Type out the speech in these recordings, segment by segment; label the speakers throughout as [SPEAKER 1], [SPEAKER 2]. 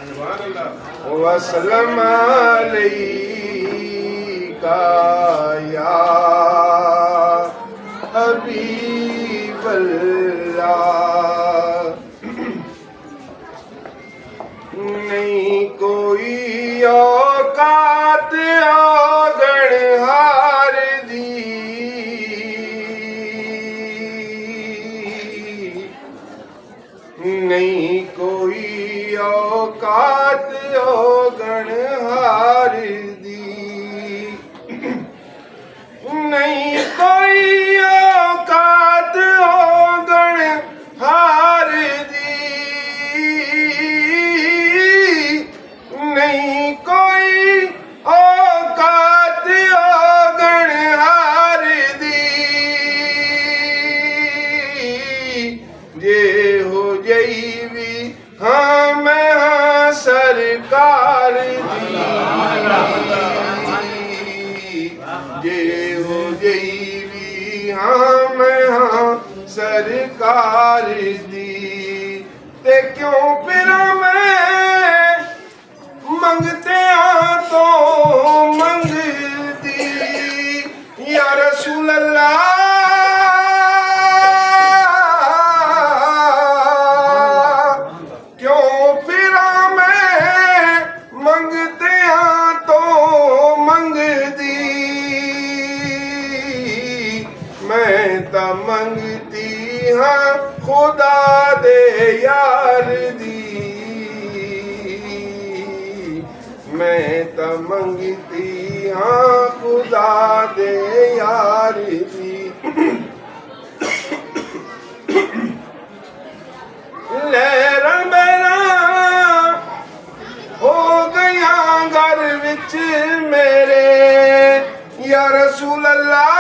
[SPEAKER 1] वसल्लम अलैका या हबीबल्लाह। नहीं कोई औकात औगण हार दी, नहीं कोई औकात औगण हार दी, नहीं कोई औकात औगण हार दी, नहीं कोई औकात औगण हार दी। जे हो जई भी हाँ मैं हाँ सरकार दी, जे हो जई भी हाँ मैं हाँ सरकार दी। ते क्यों फिरा मैं मंगते तो मंगदी, या रसूल अल्लाह क्यों फिरा मैं मंगते तो मंगदी। मैं तो मंगती हाँ खुदा दे यार दी, मैं तो मंगती हाँ खुदा दे यार दी। लहरां बहरां हो गया घर विच मेरे, या रसूल अल्लाह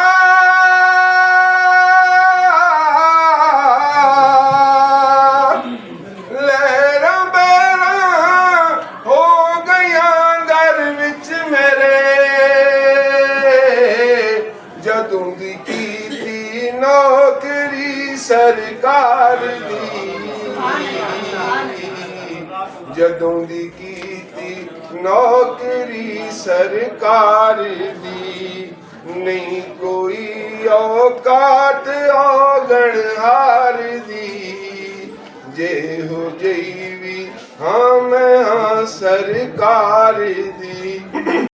[SPEAKER 1] लहरां बहरां हो गया घर विच मेरे। जदों दी कीती नौकरी सरकार दी, जदों दी कीती नौकरी सरकार दी, नहीं कोई औकात औगण हार दी। जे हो जई भी हाँ मैं हाँ सरकार दी।